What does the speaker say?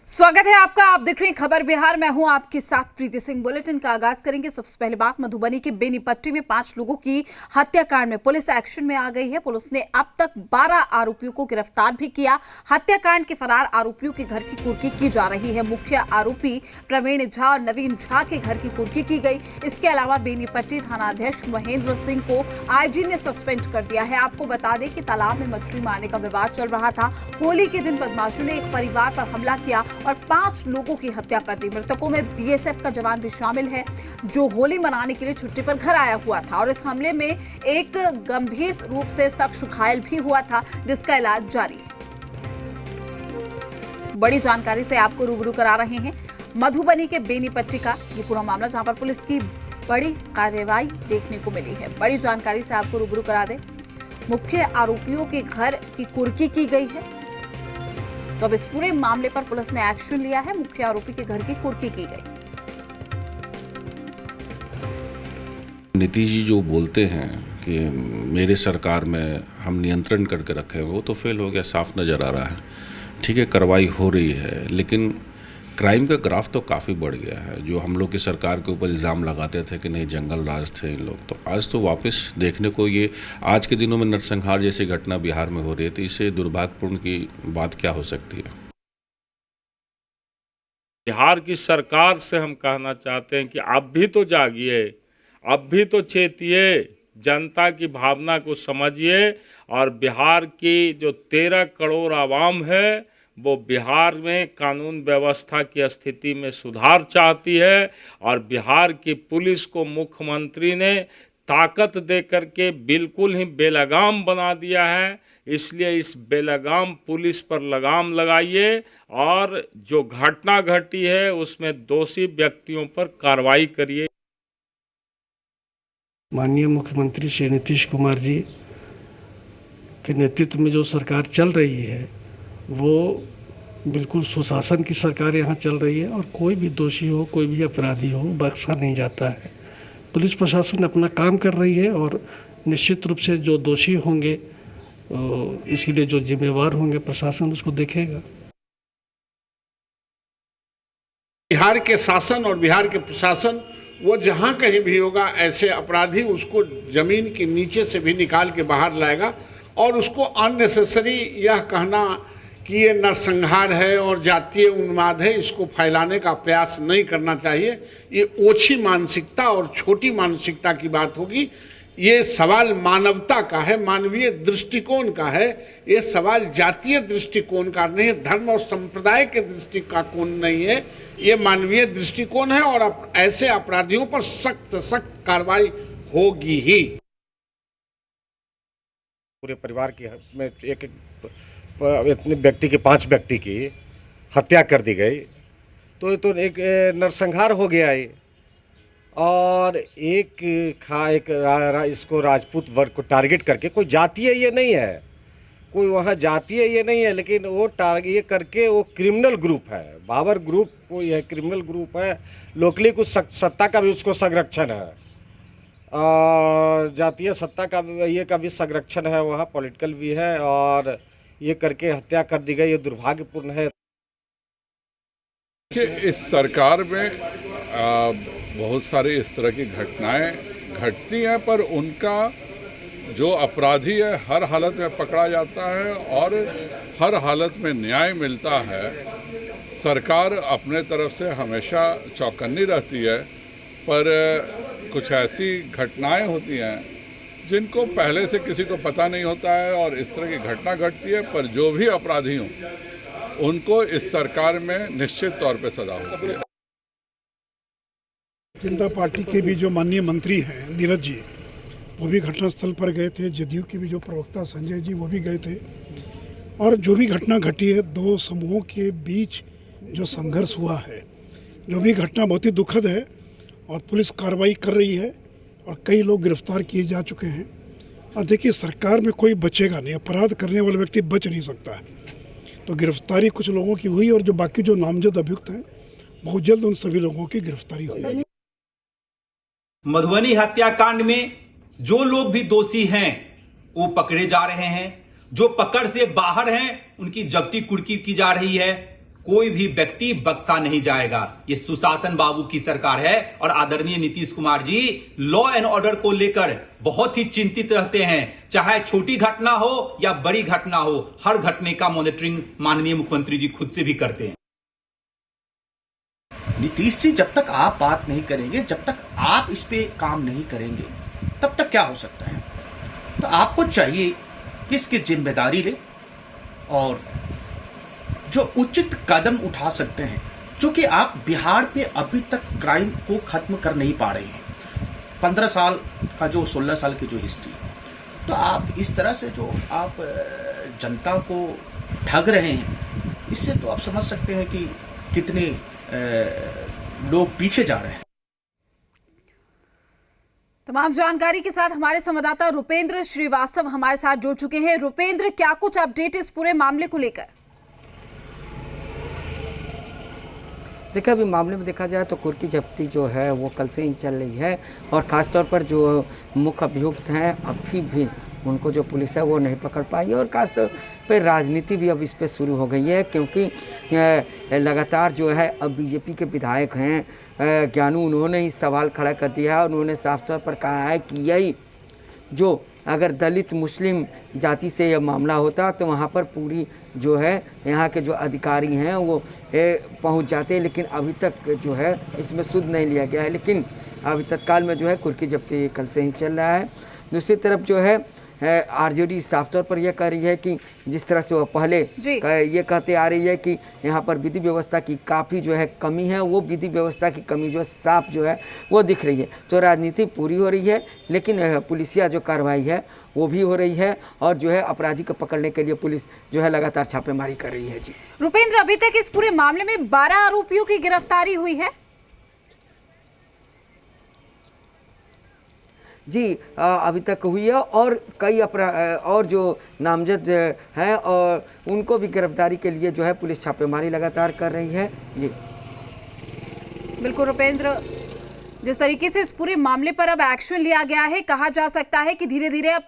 स्वागत है आपका। आप देख रहे हैं खबर बिहार। मैं हूं आपके साथ प्रीति सिंह। बुलेटिन का आगाज करेंगे। सबसे पहले बात मधुबनी के बेनीपट्टी में 5 लोगों की हत्याकांड में पुलिस एक्शन में आ गई है। पुलिस ने अब तक 12 आरोपियों को गिरफ्तार भी किया। हत्याकांड के फरार आरोपियों के घर की कुर्की की जा रही है। मुख्य आरोपी प्रवीण झा और नवीन झा के घर की कुर्की की गई। इसके अलावा बेनीपट्टी थानाध्यक्ष महेंद्र सिंह को आईजी ने सस्पेंड कर दिया है। आपको बता दें कि तालाब में मछली मारने का विवाद चल रहा था। होली के दिन बदमाशों ने एक परिवार पर हमला किया और 5 लोगों की हत्या कर दी। मृतकों में बीएसएफ का जवान भी शामिल है, जो होली मनाने के लिए छुट्टी पर घर आया हुआ था। और इस हमले में एक गंभीर रूप से शख्स घायल भी हुआ था, जिसका इलाज जारी है। बड़ी जानकारी से आपको रूबरू करा रहे हैं मधुबनी के बेनीपट्टी का ये पूरा मामला, जहां पर पुलिस की बड़ी कार्रवाई देखने को मिली है। बड़ी जानकारी से आपको रूबरू करा दें, मुख्य आरोपियों के घर की कुर्की की गई है। तो अब इस पूरे मामले पर पुलिस ने एक्शन लिया है। मुख्य आरोपी के घर की कुर्की की गई। नीतीश जी जो बोलते हैं कि मेरे सरकार में हम नियंत्रण करके रखे हैं, वो तो फेल हो गया, साफ नज़र आ रहा है। ठीक है, कार्रवाई हो रही है, लेकिन क्राइम का ग्राफ तो काफ़ी बढ़ गया है। जो हम लोग की सरकार के ऊपर इल्ज़ाम लगाते थे कि नहीं जंगल राज थे इन लोग, तो आज तो वापस देखने को ये आज के दिनों में नरसंहार जैसी घटना बिहार में हो रही है। तो इससे दुर्भाग्यपूर्ण की बात क्या हो सकती है। बिहार की सरकार से हम कहना चाहते हैं कि अब भी तो जागिए, अब भी तो चेतिए, जनता की भावना को समझिए। और बिहार की जो 13 करोड़ आवाम है, वो बिहार में कानून व्यवस्था की स्थिति में सुधार चाहती है। और बिहार की पुलिस को मुख्यमंत्री ने ताकत दे करके बिल्कुल ही बेलगाम बना दिया है। इसलिए इस बेलगाम पुलिस पर लगाम लगाइए और जो घटना घटी है उसमें दोषी व्यक्तियों पर कार्रवाई करिए। माननीय मुख्यमंत्री श्री नीतीश कुमार जी के नेतृत्व में जो सरकार चल रही है, वो बिल्कुल सुशासन की सरकार यहाँ चल रही है। और कोई भी दोषी हो, कोई भी अपराधी हो, बख्शा नहीं जाता है। पुलिस प्रशासन अपना काम कर रही है और निश्चित रूप से जो दोषी होंगे, इसके लिए जो जिम्मेवार होंगे, प्रशासन उसको देखेगा। बिहार के शासन और बिहार के प्रशासन वो जहाँ कहीं भी होगा, ऐसे अपराधी उसको ज़मीन के नीचे से भी निकाल के बाहर लाएगा। और उसको अननेसेसरी यह कहना कि ये नरसंहार है और जातीय उन्माद है, इसको फैलाने का प्रयास नहीं करना चाहिए। ये ओछी मानसिकता और छोटी मानसिकता की बात होगी। ये सवाल मानवता का है, मानवीय दृष्टिकोण का है। ये सवाल जातीय दृष्टिकोण का नहीं है, धर्म और संप्रदाय के दृष्टिकोण नहीं है। ये मानवीय दृष्टिकोण है और ऐसे अपराधियों पर सख्त से सख्त कार्रवाई होगी ही। पूरे परिवार की में एक इतने व्यक्ति की 5 व्यक्ति की हत्या कर दी गई, तो ये तो एक नरसंहार हो गया है। और इसको राजपूत वर्ग को टारगेट करके, कोई जातीय ये नहीं है, कोई वहाँ जातीय ये नहीं है, लेकिन वो टारगेट ये करके वो क्रिमिनल ग्रुप है, बाबर ग्रुप कोई है, क्रिमिनल ग्रुप है। लोकली कुछ सत्ता का भी उसको संरक्षण है, जातीय सत्ता का ये का भी संरक्षण है, वहाँ पॉलिटिकल भी है। और ये करके हत्या कर दी गई, ये दुर्भाग्यपूर्ण है। कि इस सरकार में बहुत सारी इस तरह की घटनाएं घटती हैं, पर उनका जो अपराधी है हर हालत में पकड़ा जाता है और हर हालत में न्याय मिलता है। सरकार अपने तरफ से हमेशा चौकन्नी रहती है, पर कुछ ऐसी घटनाएं होती हैं जिनको पहले से किसी को पता नहीं होता है और इस तरह की घटना घटती है। पर जो भी अपराधी हों, उनको इस सरकार में निश्चित तौर पे सजा होती है। जनता पार्टी के भी जो माननीय मंत्री हैं नीरज जी, वो भी घटनास्थल पर गए थे। जदयू के भी जो प्रवक्ता संजय जी, वो भी गए थे। और जो भी घटना घटी है, 2 समूहों के बीच जो संघर्ष हुआ है, जो भी घटना बहुत ही दुखद है। और पुलिस कार्रवाई कर रही है और कई लोग गिरफ्तार किए जा चुके हैं। और देखिए, सरकार में कोई बचेगा नहीं, अपराध करने वाला व्यक्ति बच नहीं सकता है। तो गिरफ्तारी कुछ लोगों की हुई और जो बाकी जो नामजद अभियुक्त हैं, बहुत जल्द उन सभी लोगों की गिरफ्तारी हुई। मधुबनी हत्याकांड में जो लोग भी दोषी हैं वो पकड़े जा रहे हैं। जो पकड़ से बाहर हैं उनकी जब्ती कुर्की की जा रही है। कोई भी व्यक्ति बख्शा नहीं जाएगा। ये सुशासन बाबू की सरकार है और आदरणीय Nitish Kumar ji law and order को लेकर बहुत ही चिंतित रहते हैं। चाहे छोटी घटना हो या बड़ी घटना हो, हर घटने का मॉनिटरिंग माननीय मुख्यमंत्री जी खुद से भी करते हैं। नीतीश जी, जब तक आप बात नहीं करेंगे, जब तक आप इस पे काम नहीं करेंगे, तब तक क्या हो सकता है? तो आपको चाहिए कि इसकी जिम्मेदारी ले और जो उचित कदम उठा सकते हैं, जो कि आप बिहार पे अभी तक क्राइम को खत्म कर नहीं पा रहे हैं। 15 साल का जो 16 साल की जो हिस्ट्री है, तो आप इस तरह से जो आप जनता को ठग रहे हैं, इससे तो आप समझ सकते हैं कि कितने लोग पीछे जा रहे हैं। तमाम जानकारी के साथ हमारे संवाददाता रुपेंद्र श्रीवास्तव हमारे साथ जुड़ चुके हैं। रुपेंद्र, क्या कुछ अपडेट इस पूरे मामले को लेकर? देखिए, अभी मामले में देखा जाए तो कुर्की जब्ती जो है वो कल से ही चल रही है और ख़ासतौर पर जो मुख्य अभियुक्त हैं अभी भी उनको जो पुलिस है वो नहीं पकड़ पाई है और खासतौर पर राजनीति भी अब इस पर शुरू हो गई है, क्योंकि लगातार जो है अब बीजेपी के विधायक हैं ज्ञानू, उन्होंने ही सवाल खड़ा कर दिया है। उन्होंने साफ तौर पर कहा है कि यही जो अगर दलित मुस्लिम जाति से यह मामला होता तो वहाँ पर पूरी जो है यहाँ के जो अधिकारी हैं वो पहुँच जाते, लेकिन अभी तक जो है इसमें सुध नहीं लिया गया है। लेकिन अभी तत्काल में जो है कुर्की जब्ती कल से ही चल रहा है। दूसरी तरफ जो है आरजेडी साफ तौर पर यह कह रही है कि जिस तरह से वो पहले ये कहते आ रही है कि यहाँ पर विधि व्यवस्था की काफ़ी जो है कमी है, वो विधि व्यवस्था की कमी जो है साफ जो है वो दिख रही है। तो राजनीति पूरी हो रही है, लेकिन पुलिसिया जो कार्रवाई है वो भी हो रही है और जो है अपराधी को पकड़ने के लिए पुलिस जो है लगातार छापेमारी कर रही है। जी रुपेंद्र, अभी तक इस पूरे मामले में 12 आरोपियों की गिरफ्तारी हुई है। जी अभी तक हुई है और कई और जो नामजद हैं और उनको भी गिरफ्तारी के लिए जो है पुलिस छापेमारी लगातार कर रही है। जी बिल्कुल रुपेंद्र, जिस तरीके से इस पूरे मामले पर अब एक्शन लिया गया है, कहा जा सकता है कि धीरे धीरे अब